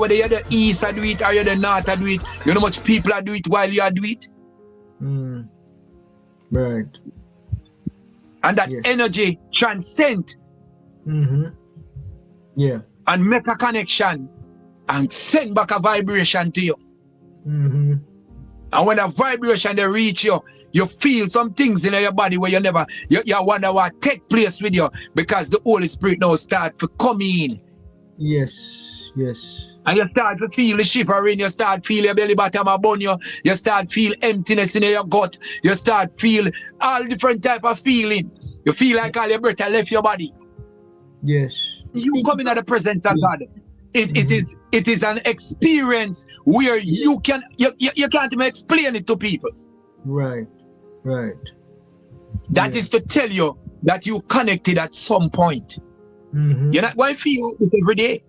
whether you're the east I do it or you're the north I do it. You know how much people I do it while you do it. Right. And that energy transcend. Yeah. And make a connection and send back a vibration to you. And when a vibration they reach you, you feel some things in your body where you never, you wonder what take place with you because the Holy Spirit now start to come in. Yes, yes. And you start to feel the shivering, you start feel your belly bottom upon you, you start feel emptiness in your gut, you start feel all different type of feeling. You feel like all your breath left your body. Yes. You come into the presence of God. It is an experience where you can't even explain it to people. Right, right. That is to tell you that you connected at some point. You're not going to feel this every day.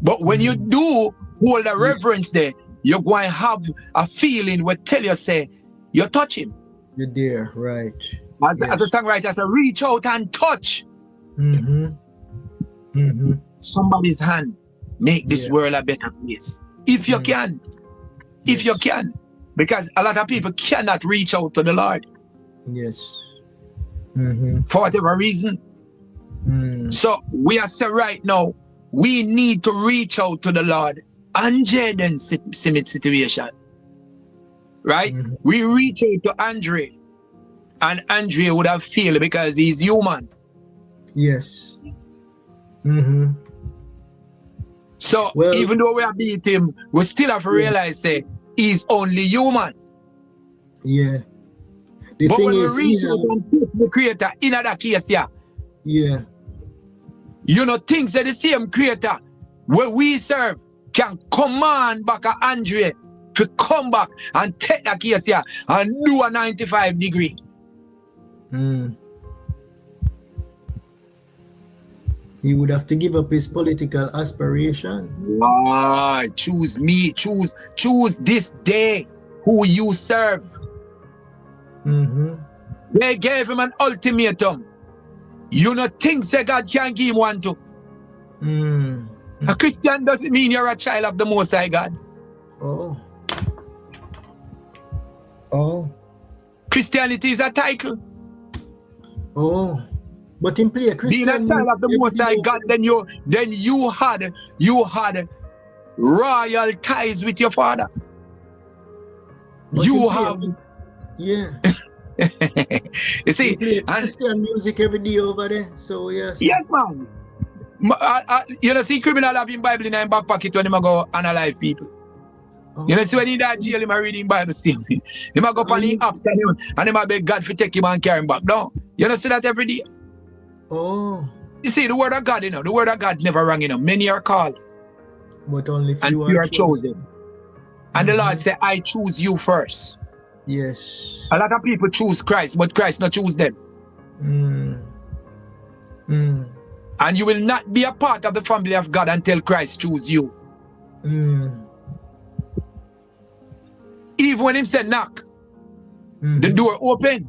But when you do hold a reverence there, you're going to have a feeling where tell you, say, you touch him. You're there, right. As the songwriter says, reach out and touch somebody's hand. Make this world a better place. If you can. If you can. Because a lot of people cannot reach out to the Lord. Yes. For whatever reason. So we are saying right now, we need to reach out to the Lord and Jayden's situation. Right? We reach out to Andre. And Andre would have failed because he's human. Yes. So even though we have beat him, we still have to realize say he's only human. Yeah. The but thing when is, we reach out and put the creator in that case, you know, things that the same creator where we serve can command back a Andre to come back and take that case and do a 95-degree. He would have to give up his political aspiration. Why? Choose me. Choose this day who you serve. They gave him an ultimatum. You know things that God can give him one to. A Christian doesn't mean you're a child of the Most High God. Christianity is a title. But in play, Christian being a child of the Most High God, then you had royal ties with your father. But you have you see, Christian music every day over there. So yes, man. You know, see, criminal having Bible in his back pocket when he go analyze people. You know, see when he that jail, him reading Bible still. He might go on the apps and he might beg God to take him and carry him back. No, you know, see that every day. You see, the word of God, you know, the word of God never wrong, you know. Many are called, but only few are chosen. And the Lord said, I choose you first. Yes. A lot of people choose Christ, but Christ not choose them. And you will not be a part of the family of God until Christ choose you. Even when him said knock, the door open.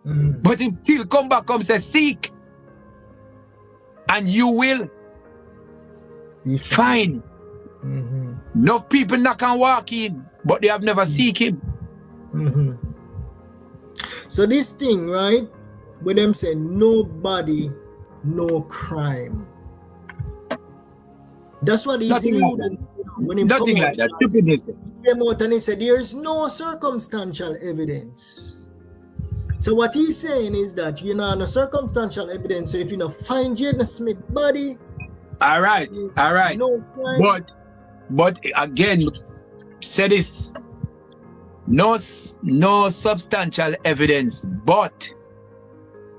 But him still come back, come say seek. And you will find. Enough people knock and walk in, but they have never seek him. So this thing, right, where them say nobody, no crime. That's what he's alluding to. When he nothing like that. He came out and he said there is no circumstantial evidence. So what he's saying is that you know no circumstantial evidence. So if you know find Jayden Smith body, all right. No crime. But again, say this. No substantial evidence, but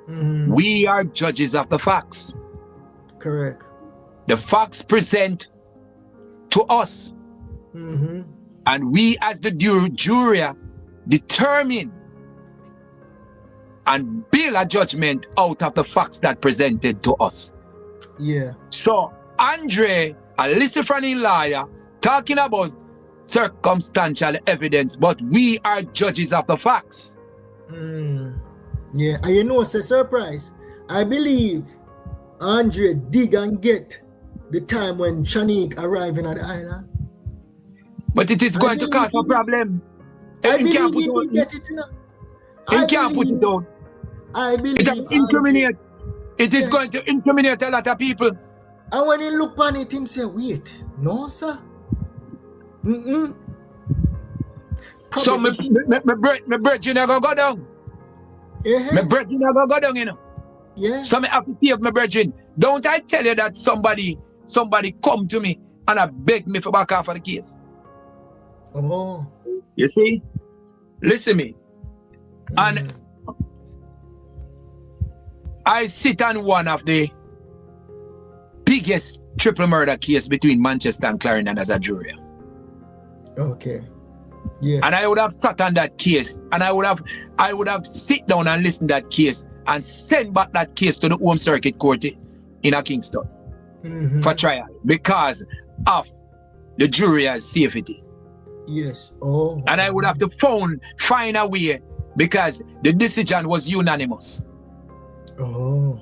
we are judges of the facts. Correct. The facts present to us, and we as the jury determine and build a judgment out of the facts that presented to us. Yeah. So Andre, a Luciferian liar, talking about circumstantial evidence, but we are judges of the facts. Yeah, and you know, it's a surprise. I believe Andre dig and get the time when Shanique arriving at the island. But it is going to cause a problem. I believe he did get it now. He can't put it down. I believe it is going to incriminate a lot of people. And when he look on it, him say, wait, no, sir. So my brethren are going to go down. My brethren are going to go down, you know. Yeah. So I have to save my brethren. Don't I tell you that somebody come to me and I beg me for back off of the case? Oh. You see? Listen to me. And I sit on one of the biggest triple murder case between Manchester and Clarendon as a jury. Okay. Yeah. And I would have sat on that case and I would have sit down and listened to that case and send back that case to the Home Circuit Court in a Kingston for trial because of the jury's safety. Yes. Oh. And I would have to find a way because the decision was unanimous. Oh.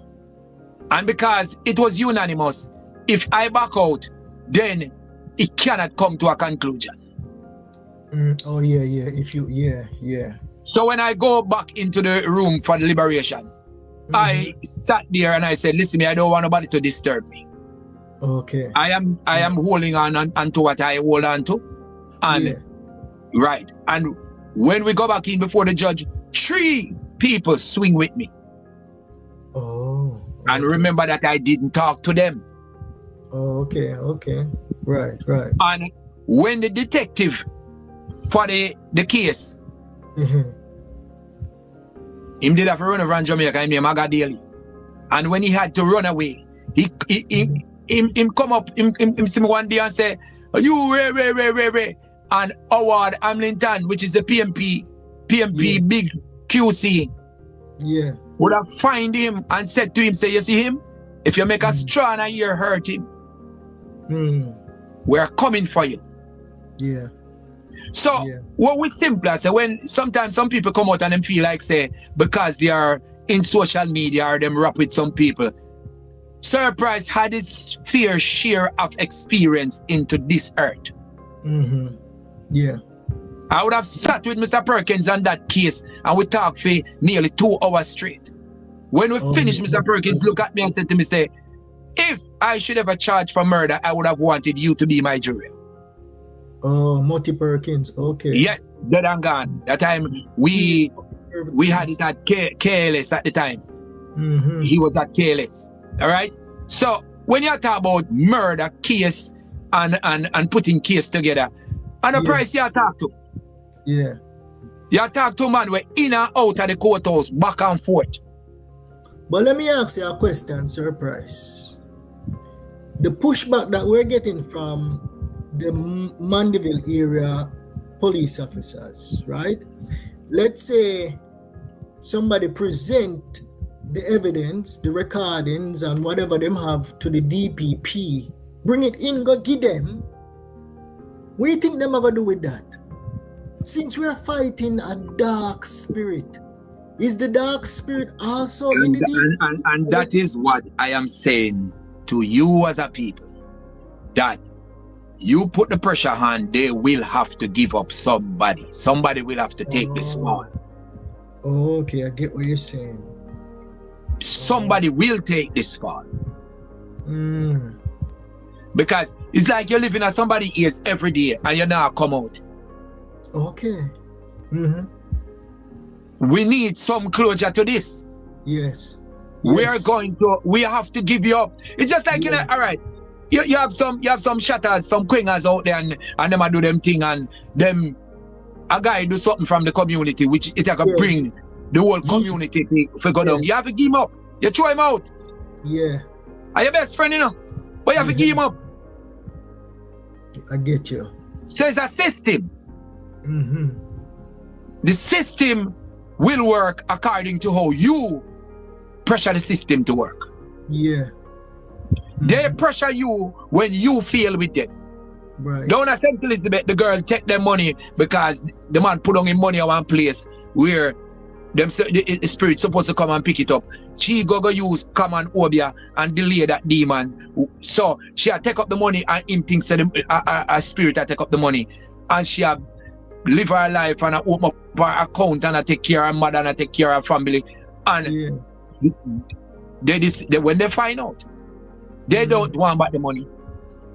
And because it was unanimous, if I back out, then it cannot come to a conclusion. Oh yeah. If you yeah. So when I go back into the room for the liberation, I sat there and I said, listen, I don't want nobody to disturb me. Okay. I am holding on to what I hold on to. And right. And when we go back in before the judge, 3 people swing with me. Oh. Okay. And remember that I didn't talk to them. Oh, okay. Right. And when the detective for the case, him did have to run around Jamaica, him Maga Daily. And when he had to run away, he come up, him see me one day and say, you Ray. And Howard Hamilton, which is the PMP big QC, would have find him and said to him, say, you see him? If you make a straw in a ear, hurt him. We're coming for you. Yeah. So what we simply say, when sometimes some people come out and them feel like say because they are in social media or them rap with some people, Surprise had its fair share of experience into this earth. Yeah. I would have sat with Mr. Perkins on that case and we talked for nearly 2 hours straight. When we finished, Mr. Perkins looked at me and said to me, say, if I should ever charge for murder, I would have wanted you to be my jury. Oh, Morty Perkins, okay. Yes, dead and gone. That time we had it at KLS at the time. He was at KLS. All right. So when you talk about murder case and putting case together, and the price you talk to. Yeah. You talk to a man where in and out of the courthouse, back and forth. But let me ask you a question, Sir Price. The pushback that we're getting from the Mandeville area police officers, right? Let's say somebody present the evidence, the recordings and whatever them have to the DPP, bring it in, go give them. What do you think them are going to do with that? Since we're fighting a dark spirit, is the dark spirit also in the and that is what I am saying to you as a people, that you put the pressure on, they will have to give up somebody. Somebody will have to take this fall. Okay, I get what you're saying. Somebody will take this fall. Because it's like you're living at somebody's ears every day and you now come out. Okay. We need some closure to this. Yes. We have to give you up. It's just like, you know, all right. You have some shatters, some quingers out there and them a do them thing and them a guy do something from the community which it can bring the whole community to go down. You have to give him up. You throw him out. Yeah. Are your best friend, you know? But you have to give him up. I get you. So it's a system. The system will work according to how you pressure the system to work. Yeah. They pressure you when you fail with them. Right. Down at St. Elizabeth, the girl take their money because the man put on him money at one place where the spirit supposed to come and pick it up. She go use common obia and delay that demon. So she take up the money and him thinks that a spirit take up the money. And she live her life and open up her account and take care of her mother and take care of her family. And when they find out, they don't want back the money.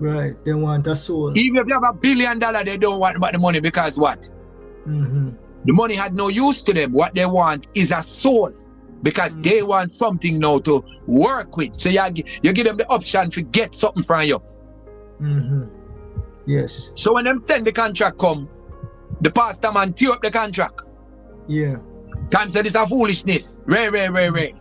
Right, they want a soul. Even if you have $1 billion, they don't want back the money because what? The money had no use to them. What they want is a soul. Because they want something now to work with. So you give them the option to get something from you. Yes. So when them send the contract come, the pastor man tear up the contract. Yeah. Time said it's a foolishness. Ray.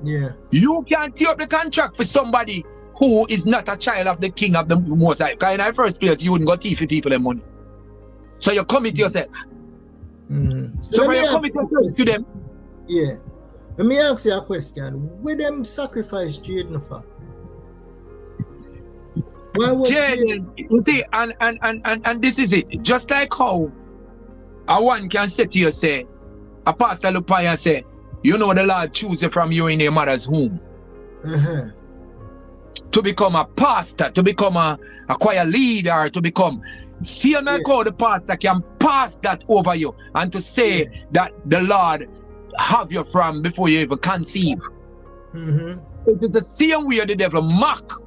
Yeah. You can't tear up the contract for somebody who is not a child of the king of the Most High. Because in the first place, you wouldn't go thief for people their money. So you commit yourself. So when you commit yourself to them. Yeah. Let me ask you a question. Where them sacrifice Jayden for? Why was Jayden? You see, and this is it. Just like how a one can say to you, say, a pastor look by and say, you know the Lord choose you from you in your mother's womb. To become a pastor, to become a choir leader, to become. See like how the pastor can pass that over you and to say that the Lord have you from before you even conceive. It is the same way the devil mock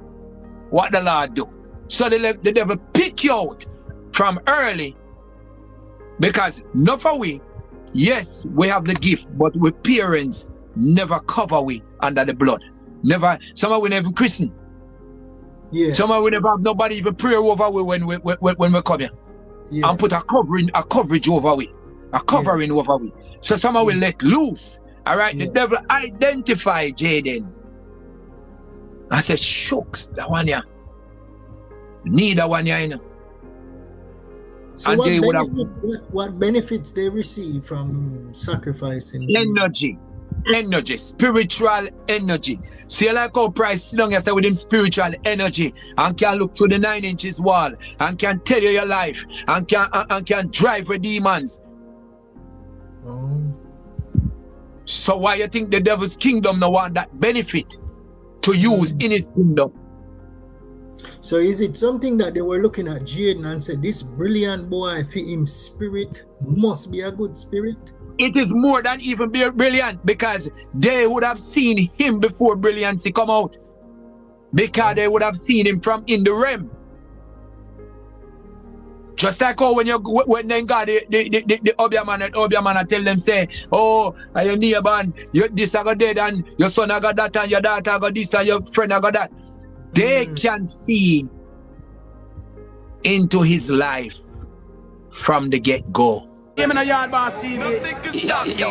what the Lord do. So the devil pick you out from early because not for we, yes, we have the gift, but we parents never cover we under the blood. Never, some of we never christen. Some of we never have nobody even pray over we when we come here. And put a coverage over we. A covering over we. So someone will let loose. Alright, the devil identify Jayden. I said, shucks, that one here. Need that one here, you know. So what benefits they receive from sacrificing? Energy, spiritual energy. See like how Price sit down with him spiritual energy and can look through the 9 inches wall and can tell you your life and can drive with demons. So why you think the devil's kingdom no want that benefit to use in his kingdom? So is it something that they were looking at Jayden and said, this brilliant boy, for him spirit must be a good spirit? It is more than even brilliant because they would have seen him before brilliancy come out. Because they would have seen him from in the realm. Just like how when then God the Obia man tell them say, oh, your neighbor, this I got dead and your son I got that and your daughter I got this and your friend I got that. They can see into his life from the get-go. Give me a YaadBossTV. Yo,